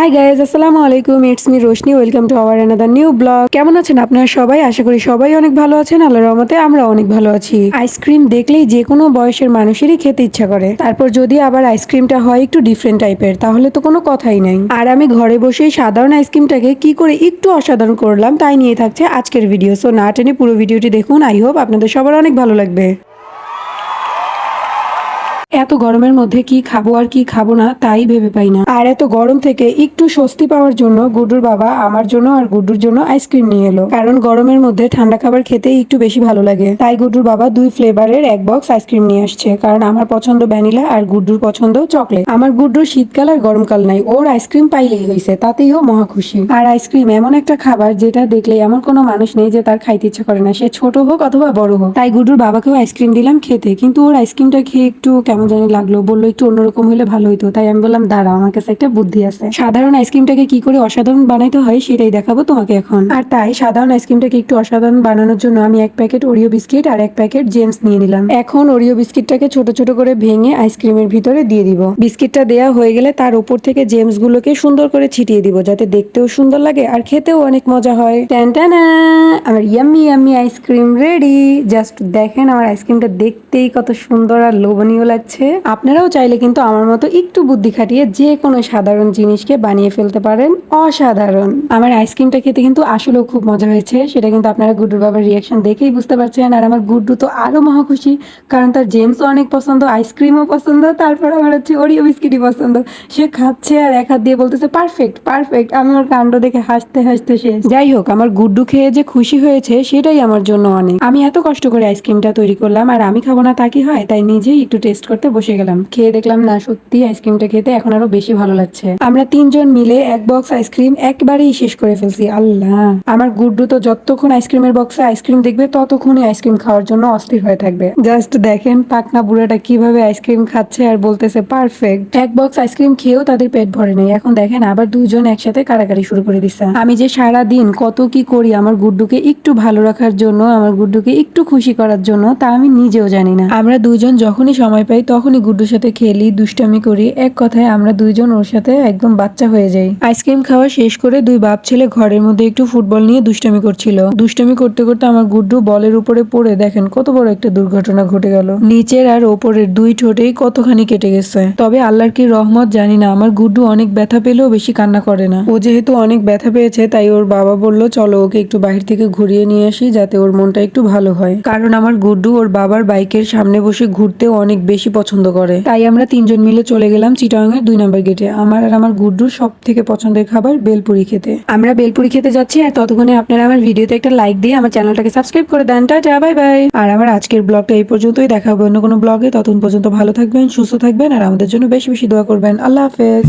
Hi guys, আসসালামু আলাইকুম। It's me Roshni. Welcome to our another new blog. কেমন আছেন আপনারা সবাই? আশা করি সবাই অনেক ভালো আছেন। আল্লাহর রহমতে আমরা অনেক ভালো আছি। আইসক্রিম দেখলেই যে কোনো বয়সের মানুষেরই খেতে ইচ্ছা করে। তারপর যদি আবার আইসক্রিমটা হয় একটু ডিফারেন্ট টাইপের, তাহলে তো কোনো কথাই নাই। আর আমি ঘরে বসেই সাধারণ আইসক্রিমটাকে কি করে একটু অসাধারণ করলাম তাই নিয়ে থাকছে আজকের ভিডিও। সো না টেনে পুরো ভিডিওটি দেখুন। আই হোপ আপনাদের সবার অনেক ভালো লাগবে। এত গরমের মধ্যে কি খাবো আর কি খাবো না তাই ভেবে পাই না। আর এত গরম থেকে একটু স্বস্তি পাওয়ার জন্য গুড্ডুর বাবা আমার জন্য আর গুড্ডুর জন্য আইসক্রিম নিয়ে এলো। কারণ গরমের মধ্যে ঠান্ডা খাবার খেতে একটু বেশি ভালো লাগে। তাই গুড্ডুর বাবা 2 ফ্লেভারের এক বক্স আইসক্রিম নিয়ে আসছে। কারণ আমার পছন্দ ভ্যানিলা আর গুড্ডুর পছন্দ চকলেট। আমার গুড্ডুর শীতকাল আর গরমকাল নাই, ওর আইসক্রিম পাইলেই হয়েছে, তাতেই ও মহা খুশি। আর আইসক্রিম এমন একটা খাবার যেটা দেখলে এমন কোনো মানুষ নেই যে তার খাইতে ইচ্ছা করে না, সে ছোট হোক অথবা বড় হোক। তাই গুড্ডুর বাবাকেও আইসক্রিম দিলাম খেতে, কিন্তু ওর আইসক্রিমটা খেয়ে একটু কেমন জানি লাগলো, বললো একটু অন্যরকম হলে ভালো হইতো। তাই আমি বললাম দাঁড়াও, আমার কাছে একটা বুদ্ধি আছে। সাধারণ আইসক্রিমটাকে কি করে অসাধারণ বানাইতে হয় সেটাই দেখাবো তোমাকে এখন। আর তাই সাধারণ আইসক্রিমটাকে একটু অসাধারণ বানানোর জন্য আমি এক প্যাকেট ওরিও বিস্কিট আর এক প্যাকেট জেমস নিয়ে নিলাম। এখন ওরিও বিস্কিটটাকে ছোট ছোট করে ভেঙে আইসক্রিমের ভিতরে দিয়ে দিব। বিস্কিটটা দেওয়া হয়ে গেলে তার উপর থেকে জেমস গুলোকে সুন্দর করে ছিটিয়ে দিব, যাতে দেখতেও সুন্দর লাগে আর খেতেও অনেক মজা হয়। টানটানা, আমার yummy yummy ice cream ready. Just দেখেন আমার আইসক্রিমটা দেখতেই কত সুন্দর আর লোভনীয় লাগছে। আপনারাও চাইলে কিন্তু আমার মতো একটু বুদ্ধি খাটিয়ে যে কোনো সাধারণ জিনিসকে বানিয়ে ফেলতে পারেন অসাধারণ। আমার আইসক্রিমটা খেতে কিন্তু আসলেও খুব মজা হয়েছে, সেটা কিন্তু আপনারা গুড্ডুর বাবার রিয়াকশন দেখেই বুঝতে পারছেন। আর আমার গুড্ডু তো আরো মহা খুশি, কারণ তার জেমসও অনেক পছন্দ, আইসক্রিমও পছন্দ, তারপর আমার হচ্ছে ওরিও বিস্কিটই পছন্দ। সে খাচ্ছে আর এক হাত দিয়ে বলতেছে পারফেক্ট পারফেক্ট। আমি ওর কাণ্ড দেখে হাসতে হাসতে শেষ। যাই হোক, আমার গুড্ডু খেয়ে যে খুশি হয়েছে সেটাই আমার জন্য অনেক। আমি এত কষ্ট করে আইসক্রিমটা তৈরি করলাম আর আমি খাবো না তা কি হয়, তাই নিজেই একটু টেস্ট করতে বসে গেলাম। খেয়ে দেখলাম না, সত্যি আইসক্রিমটা খেতে এখন আরো বেশি ভালো লাগছে। আমরা তিনজন মিলে এক বক্স আইসক্রিম একবারেই শেষ করে ফেলছি। আল্লাহ, আমার গুড্ডু তো যতক্ষণ আইসক্রিমের বক্সে আইসক্রিম দেখবে ততক্ষণই আইসক্রিম খাওয়ার জন্য অস্থির হয়ে থাকবে। জাস্ট দেখেন পাকনা বুড়াটা কিভাবে আইসক্রিম খাচ্ছে আর বলতেছে পারফেক্ট। এক বক্স আইসক্রিম খেয়েও তাদের পেট ভরে নেই। এখন দেখেন আবার দুজন একসাথে কাড়াকাড়ি শুরু করে দিচ্ছে। আমি যে সারা দিন কত কি করি আমার গুড্ডুকে একটু ভালো রাখার জন্য, আমার গুড্ডুকে একটু খুশি করার জন্য, তা আমি নিজেও জানি না। আমরা দুজন যখনই সময় পাই তখনই গুড্ডুর সাথে খেলি, দুষ্টামি করি। এক কথায় আমরা দুইজন ওর সাথে একদম বাচ্চা হয়ে যাই। আইসক্রিম খাওয়া শেষ করে দুই বাপ ছেলে ঘরের মধ্যে একটু ফুটবল নিয়ে দুষ্টামি করছিল। দুষ্টামি করতে করতে আমার গুড্ডু বলের উপরে পড়ে দেখেন কত বড় একটা দুর্ঘটনা ঘটে গেল। নিচের আর ওপরের দুই ঠোঁটেই কতখানি কেটে গেছে। তবে আল্লাহর কি রহমত জানি না, আমার গুড্ডু অনেক ব্যথা পেলেও বেশি কান্না করে না। ও যেহেতু অনেক ব্যথা পেয়েছে তাই ওর বাবা বলল চলো ওকে একটু বাহির থেকে ঘুরিয়ে নিয়ে আসি, যাতে ওর মনটা একটু ভালো হয়। কারণ আমার গুড্ডু ওর বাবার বাইকের সামনে বসে ঘুরতে অনেক বেশি পছন্দ করে। তাই আমরা তিনজন মিলে চলে গেলাম চিটাগাং এর 2 নম্বর গেটে। আমার আর আমার গুড্ডুর সব থেকে পছন্দের খাবার বেলপুরি খেতে। আমরা বেলপুরি খেতে যাচ্ছি, আর ততক্ষণে আপনারা আমার ভিডিওতে একটা লাইক দিয়ে আমার চ্যানেলটাকে সাবস্ক্রাইব করে দেন। Tata, bye bye. আর আমার আজকের ব্লগটা এই পর্যন্তই। দেখা হবে অন্য কোনো ব্লগে। ততক্ষণ পর্যন্ত ভালো থাকবেন, সুস্থ থাকবেন আর আমাদের জন্য বেশি বেশি দোয়া করবেন। আল্লাহ হাফেজ।